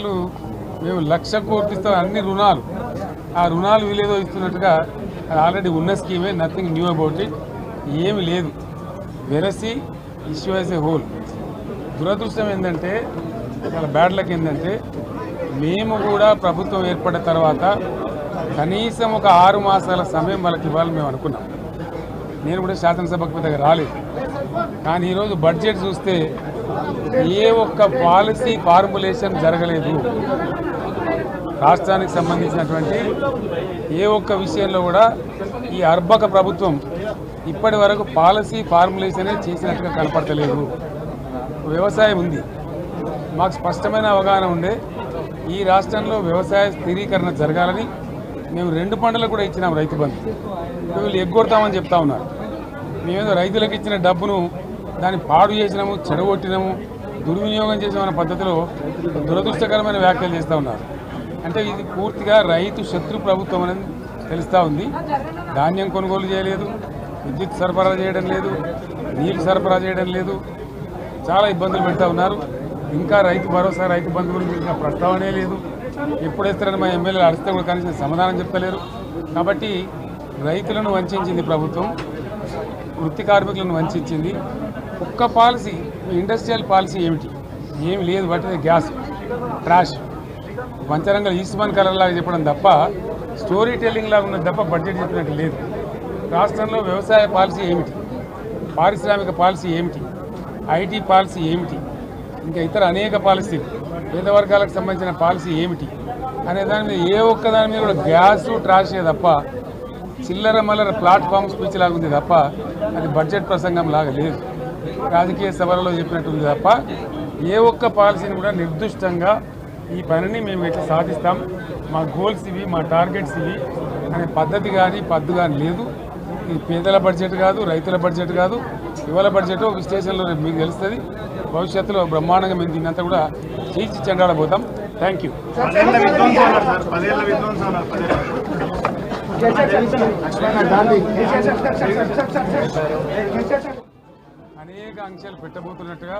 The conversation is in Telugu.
మేము 1,00,000 కోట్లు ఇస్తాం అన్ని రుణాలు ఆ రుణాలు వీలేదో ఇస్తున్నట్టుగా ఆల్రెడీ ఉన్న స్కీమే నథింగ్ న్యూ అబౌట్ ఇట్ ఏమి లేదు వెరసి ఇష్యూ యాజ్ ఏ హోల్ దురదృష్టం ఏంటంటే చాలా బ్యాడ్ లక్ ఏంటంటే మేము కూడా ప్రభుత్వం ఏర్పడిన తర్వాత కనీసం ఒక 6 మాసాల సమయం వాళ్ళకి ఇవ్వాలని మేము అనుకున్నాం నేను కూడా శాసనసభకు పెద్దగా రాలేదు కానీ ఈరోజు బడ్జెట్ చూస్తే ఏ ఒక్క పాలసీ ఫార్ములేషన్ జరగలేదు రాష్ట్రానికి సంబంధించినటువంటి ఏ ఒక్క విషయంలో కూడా ఈ అర్బక ప్రభుత్వం ఇప్పటి వరకు పాలసీ ఫార్ములేషనే చేసినట్టుగా కనపడతలేదు వ్యవసాయం ఉంది మాకు స్పష్టమైన అవగాహన ఉండే ఈ రాష్ట్రంలో వ్యవసాయ స్థిరీకరణ జరగాలని మేము 2 పంటలకు కూడా ఇచ్చినాం రైతు బంధు వీళ్ళు ఎగ్గొడతామని చెప్తా ఉన్నారు మేమేదో రైతులకు ఇచ్చిన డబ్బును దాన్ని పాడు చేసినాము చెడగొట్టినాము దుర్వినియోగం చేసామన్న పద్ధతిలో దురదృష్టకరమైన వ్యాఖ్యలు చేస్తూ ఉన్నారు అంటే ఇది పూర్తిగా రైతు శత్రు ప్రభుత్వం అనేది తెలుస్తూ ఉంది ధాన్యం కొనుగోలు చేయలేదు విద్యుత్ సరఫరా చేయడం లేదు నీళ్లు సరఫరా చేయడం లేదు చాలా ఇబ్బందులు పెడతా ఉన్నారు ఇంకా రైతు భరోసా రైతు బంధు గురించి ఇంకా ప్రస్తావనే లేదు ఎప్పుడు వేస్తారని మా ఎమ్మెల్యేలు అడిగితే కూడా కనీసం సమాధానం చెప్తలేరు కాబట్టి రైతులను వంచింది ప్రభుత్వం వృత్తి కార్మికులను వంచింది ఒక్క పాలసీ ఇండస్ట్రియల్ పాలసీ ఏమి లేదు బట్ గ్యాస్ ట్రాష్ పంచరంగ ఈస్మాన్ కలర్ లాగా చెప్పడం తప్ప స్టోరీ టెల్లింగ్ లాగా ఉన్నది తప్ప బడ్జెట్ చెప్పినట్టు లేదు రాష్ట్రంలో వ్యవసాయ పాలసీ ఏమిటి పారిశ్రామిక పాలసీ ఏమిటి ఐటీ పాలసీ ఏమిటి ఇంకా ఇతర అనేక పాలసీలు పేద వర్గాలకు సంబంధించిన పాలసీ ఏమిటి అనే దాని మీద ఏ ఒక్క దాని మీద కూడా గ్యాసు ట్రాషే తప్ప చిల్లర మల్లర ప్లాట్ఫామ్ స్పీచ్ లాగా ఉంది తప్ప అది బడ్జెట్ ప్రసంగం లాగా లేదు రాజకీయ సభలలో చెప్పినట్టు ఉంది తప్ప ఏ ఒక్క పాలసీని కూడా నిర్దిష్టంగా ఈ పనిని మేము ఎట్లా సాధిస్తాం మా గోల్స్ ఇవి మా టార్గెట్స్ ఇవి అనే పద్ధతి కానీ పద్దు కానీ లేదు ఇది పేదల బడ్జెట్ కాదు రైతుల బడ్జెట్ కాదు యువల బడ్జెట్ విశ్లేషణలో మీకు తెలుస్తుంది భవిష్యత్తులో బ్రహ్మాండంగా మేము దీన్నంతా కూడా చీల్చి చెండాడబోతాం థ్యాంక్ యూ అనేక అంశాలు పెట్టబోతున్నట్టుగా